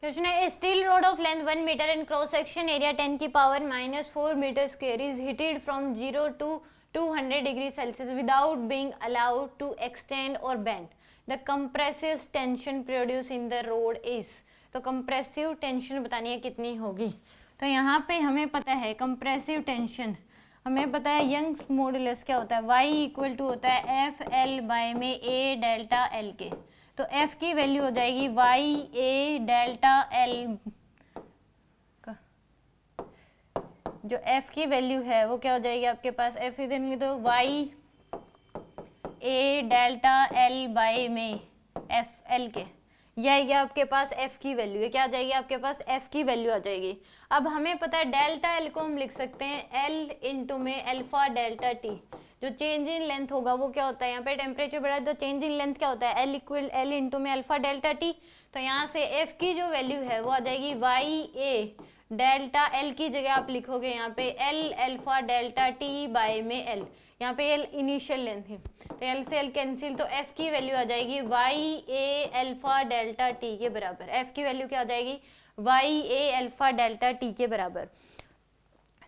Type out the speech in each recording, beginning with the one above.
Question है steel rod of length 1 metre and cross section area 10 की power -4 metre square is heated from 0 to 200 degree Celsius without being allowed to extend or bend the compressive tension produce in the rod is. तो compressive tension बतानी है कितनी होगी। तो यहाँ पे हमें पता है कंप्रेसिव टेंशन, हमें पता है यंग्स मॉडुलस क्या होता है, y इक्वल टू होता है एफ एल बाय में ए डेल्टा एल के। तो F की वैल्यू हो जाएगी वाई ए डेल्टा एल, जो F की वैल्यू है वो क्या हो जाएगी आपके पास, F इधर तो Y A delta L by में एफ एल के, यह आपके पास F की वैल्यू है। क्या आ जाएगी आपके पास, F की वैल्यू आ जाएगी। अब हमें पता है डेल्टा एल को हम लिख सकते हैं L इंटू में अल्फा डेल्टा टी। जो चेंज इन लेंथ होगा वो क्या होता है, यहाँ पे टेम्परेचर बढ़ा है तो चेंज इन लेंथ क्या होता है, L इक्वल L इंटू में अल्फा डेल्टा टी। तो यहाँ से F की जो वैल्यू है वो आ जाएगी वाई ए डेल्टा L की जगह आप लिखोगे यहाँ पे L alpha delta T by में L, यहाँ पे L इनिशियल लेंथ है तो L से L कैंसिल, तो F की वैल्यू आ जाएगी वाई ए अल्फा डेल्टा टी के बराबर। F की वैल्यू क्या आ जाएगी, वाई ए अल्फा डेल्टा टी के बराबर।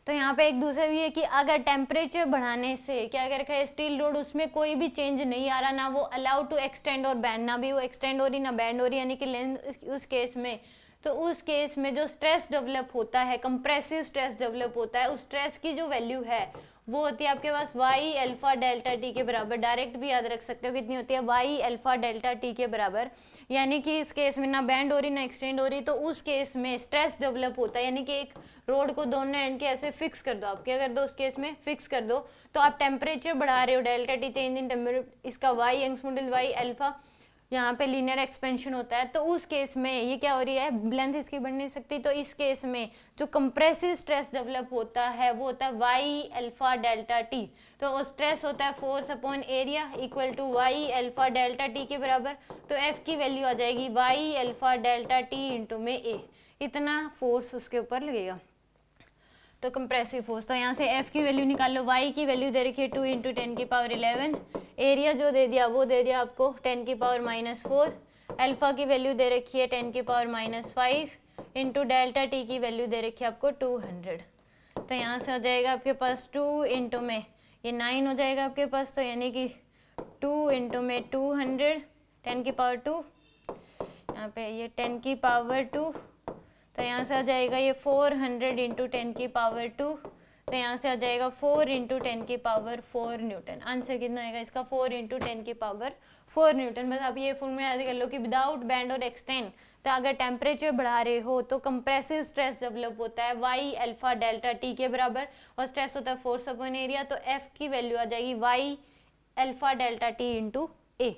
तो यहाँ पे एक दूसरा भी है कि अगर टेम्परेचर बढ़ाने से क्या कर रखा है स्टील रोड, उसमें कोई भी चेंज नहीं आ रहा, ना वो अलाउड टू एक्सटेंड और बैंड, ना भी वो एक्सटेंड हो रही ना बैंड हो रही, यानी कि लेंथ उस केस में, तो उस केस में जो स्ट्रेस डेवलप होता है, कंप्रेसिव स्ट्रेस डेवलप होता है, उस स्ट्रेस की जो वैल्यू है वो होती है आपके पास वाई अल्फा डेल्टा टी के बराबर। डायरेक्ट भी याद रख सकते हो कितनी होती है, वाई अल्फा डेल्टा टी के बराबर। यानी कि इस केस में ना बैंड हो रही ना एक्सटेंड हो रही, तो उस केस में स्ट्रेस डेवलप होता है, यानी कि एक रोड को दोनों एंड के ऐसे फिक्स कर दो, आप क्या कर दो उस केस में फिक्स कर दो, तो आप टेम्परेचर बढ़ा रहे हो, delta T change in temperature, इसका Y Young's model Y alpha, यहाँ पे लीनियर एक्सपेंशन होता है, तो उस केस में ये क्या हो रही है, लेंथ इसकी बढ़ नहीं सकती, तो इस केस में जो कंप्रेसिव स्ट्रेस डेवलप होता है वो होता है वाई अल्फा डेल्टा टी। तो वो स्ट्रेस होता है force upon area equal to Y alpha delta T के बराबर। तो एफ की वैल्यू आ जाएगी Y alpha delta T into में ए, इतना फोर्स उसके ऊपर लगेगा, तो कंप्रेसिव फोर्स। तो यहाँ से F की वैल्यू निकाल लो, Y की वैल्यू दे रखी है 2 इंटू 10 की पावर 11, एरिया जो दे दिया वो दे दिया आपको 10 की पावर -4, अल्फा की वैल्यू दे रखी है 10 की पावर -5 इंटू डेल्टा टी की वैल्यू दे रखी है आपको 200। तो यहाँ से हो जाएगा आपके पास 2 इंटू में ये 9 हो जाएगा आपके पास, तो यानी कि 2 इंटू में 200 10 की पावर 2, यहाँ पे ये 10 की पावर 2, तो यहाँ से आ जाएगा ये 400 इंटू 10 की पावर 2, तो यहाँ से आ जाएगा 4 इंटू 10 की पावर 4 न्यूटन। आंसर कितना आएगा इसका, 4 इंटू 10 की पावर 4 न्यूटन। बस आप ये फॉर्मूला याद कर लो कि विदाउट बैंड और एक्सटेंड, तो अगर टेम्परेचर बढ़ा रहे हो तो कंप्रेसिव स्ट्रेस डेवलप होता है वाई अल्फा डेल्टा टी के बराबर, और स्ट्रेस होता है फोर्स अपॉन एरिया, तो एफ की वैल्यू आ जाएगी Y alpha delta T into ए।